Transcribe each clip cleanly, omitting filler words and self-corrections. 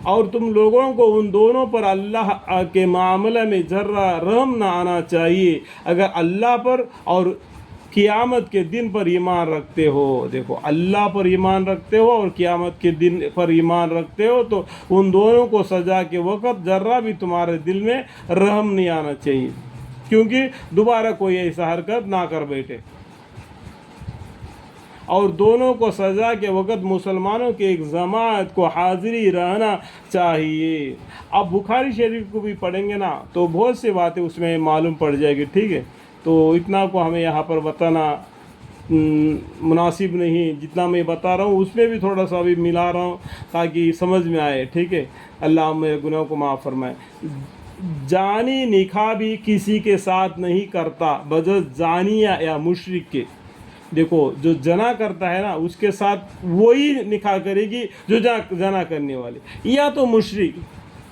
اور تم لوگوں کو ان دونوں پر اللہ کے معاملے میں ذرہ رحم نہ آنا چاہیے اگر اللہ پر اور قیامت کے دن پر ایمان رکھتے ہو۔ دیکھو، اللہ پر ایمان رکھتے ہو اور قیامت کے دن پر ایمان رکھتے ہو تو ان دونوں کو سزا کے وقت ذرہ بھی تمہارے دل میں رحم نہیں آنا چاہیے، کیونکہ دوبارہ کوئی ایسا حرکت نہ کر بیٹھے۔ اور دونوں کو سزا کے وقت مسلمانوں کے ایک جماعت کو حاضری رہنا چاہیے۔ اب بخاری شریف کو بھی پڑھیں گے نا تو بہت سی باتیں اس میں معلوم پڑ جائے گی، ٹھیک ہے؟ تو اتنا کو ہمیں یہاں پر بتانا مناسب نہیں، جتنا میں بتا رہا ہوں اس میں بھی تھوڑا سا بھی ملا رہا ہوں تاکہ سمجھ میں آئے، ٹھیک ہے؟ اللہ میرے گناہوں کو معاف فرمائے۔ جانی نکاح بھی کسی کے ساتھ نہیں کرتا بجز زانیہ یا مشرک کے۔ دیکھو، جو جنا کرتا ہے نا اس کے ساتھ وہی نکاح کرے گی جو جنا کرنے والے، یا تو مشرک،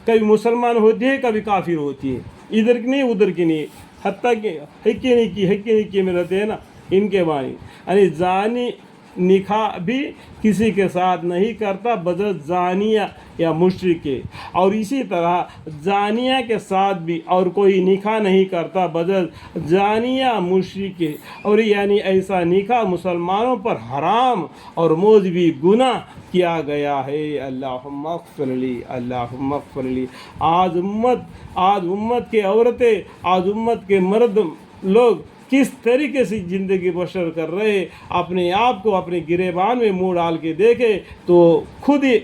کبھی مسلمان ہوتی ہے کبھی کافر ہوتی ہے، ادھر کی نہیں ادھر کی نہیں، حتیٰ کہ حقی نکی میں رہتے ہیں نا ان کے بانی، یعنی زانی نکاح بھی کسی کے ساتھ نہیں کرتا بجز زانیہ یا مشرک کے، اور اسی طرح زانیہ کے ساتھ بھی اور کوئی نکاح نہیں کرتا بجز زانیہ مشرک کے، اور یعنی ایسا نکاح مسلمانوں پر حرام اور موجبی گناہ کیا گیا ہے۔ اللہم اغفر لی، اللہم اغفر لی۔ آج امت کے عورتیں، آج امت کے مرد لوگ کس طریقے سے زندگی بسر کر رہے، اپنے آپ کو اپنے گریبان میں منہ ڈال کے دیکھے تو خود ہی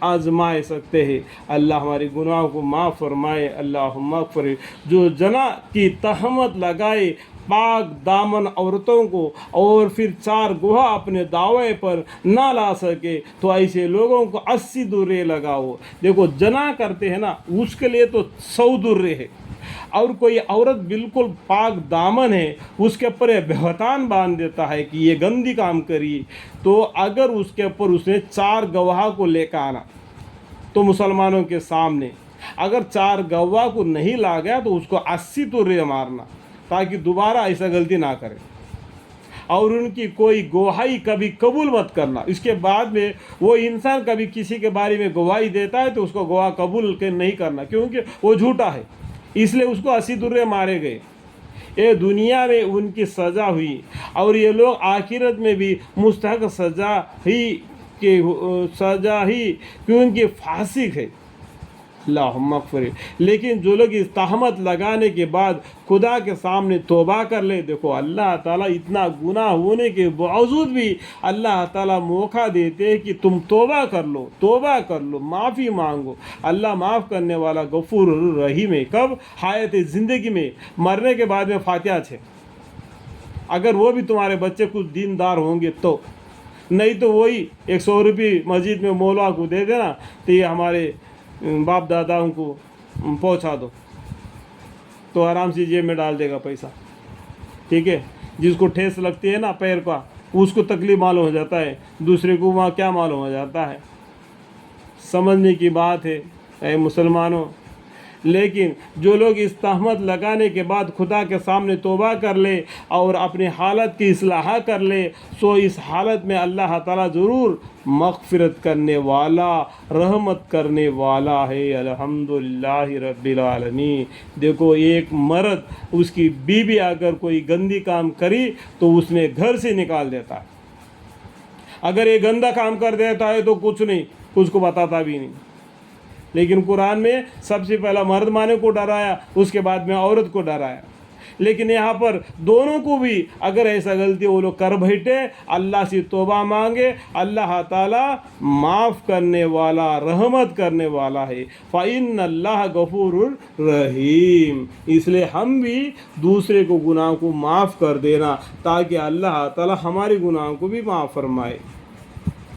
آزمائے سکتے ہیں۔ اللہ ہمارے گناہوں کو معاف فرمائے۔ اللہم اغفر لی۔ جو جنا کی تہمت لگائے پاک دامن عورتوں کو اور پھر 4 گواہ اپنے دعوے پر نہ لا سکے تو ایسے لوگوں کو 80 درے لگاؤ۔ دیکھو، جنا کرتے ہیں نا اس کے لیے تو 100 درے ہے، اور کوئی عورت بالکل پاک دامن ہے اس کے اوپر یہ بہتان باندھ دیتا ہے کہ یہ گندی کام کری، تو اگر اس کے اوپر اس نے 4 گواہ کو لے کے آنا تو مسلمانوں کے سامنے اگر 4 گواہ کو نہیں لا گیا تو اس کو 80 درے مارنا تاکہ دوبارہ ایسا غلطی نہ کرے، اور ان کی کوئی گواہی کبھی قبول مت کرنا۔ اس کے بعد میں وہ انسان کبھی کسی کے بارے میں گواہی دیتا ہے تو اس کو گواہ قبول نہیں کرنا، کیونکہ وہ جھوٹا ہے، اس لیے اس کو 80 درے مارے گئے۔ یہ دنیا میں ان کی سزا ہوئی، اور یہ لوگ آخرت میں بھی مستحق سزا ہی کیونکہ فاسق ہے۔ اللہم اغفر۔ لیکن جو لوگ اس تہمت لگانے کے بعد خدا کے سامنے توبہ کر لے، دیکھو اللہ تعالیٰ اتنا گناہ ہونے کے باوجود بھی اللہ تعالیٰ موقع دیتے ہیں کہ تم توبہ کر لو، معافی مانگو۔ اللہ معاف کرنے والا غفور رحیم ہے۔ کب؟ حیات زندگی میں، مرنے کے بعد میں فاتحہ ہے، اگر وہ بھی تمہارے بچے کچھ دیندار ہوں گے تو، نہیں تو وہی 100 روپے مسجد میں مولا کو دے دینا تو یہ ہمارے باپ داداؤں کو پہنچا دو، تو آرام سے جیب میں ڈال دے گا پیسہ، ٹھیک ہے؟ جس کو ٹھیس لگتی ہے نا پیر کا اس کو تکلیف معلوم ہو جاتا ہے، دوسرے کو وہاں کیا معلوم ہو جاتا ہے۔ سمجھنے کی بات ہے اے مسلمانوں۔ لیکن جو لوگ اس تہمت لگانے کے بعد خدا کے سامنے توبہ کر لے اور اپنی حالت کی اصلاح کر لے، سو اس حالت میں اللہ تعالیٰ ضرور مغفرت کرنے والا، رحمت کرنے والا ہے۔ الحمدللہ رب العالمین۔ دیکھو، ایک مرد اس کی بیوی اگر کوئی گندی کام کری تو اس نے گھر سے نکال دیتا ہے، اگر یہ گندا کام کر دیتا ہے تو کچھ نہیں، اس کو بتاتا بھی نہیں۔ لیکن قرآن میں سب سے پہلا مرد مانے کو ڈرایا، اس کے بعد میں عورت کو ڈرایا۔ لیکن یہاں پر دونوں کو بھی اگر ایسا غلطی وہ لوگ کر بیٹھے، اللہ سے توبہ مانگے، اللہ تعالیٰ معاف کرنے والا، رحمت کرنے والا ہے۔ فَإِنَّ اللَّهَ غَفُورٌ رَحِيمٌ۔ اس لیے ہم بھی دوسرے کو گناہ کو معاف کر دینا تاکہ اللہ تعالیٰ ہمارے گناہوں کو بھی معاف فرمائے۔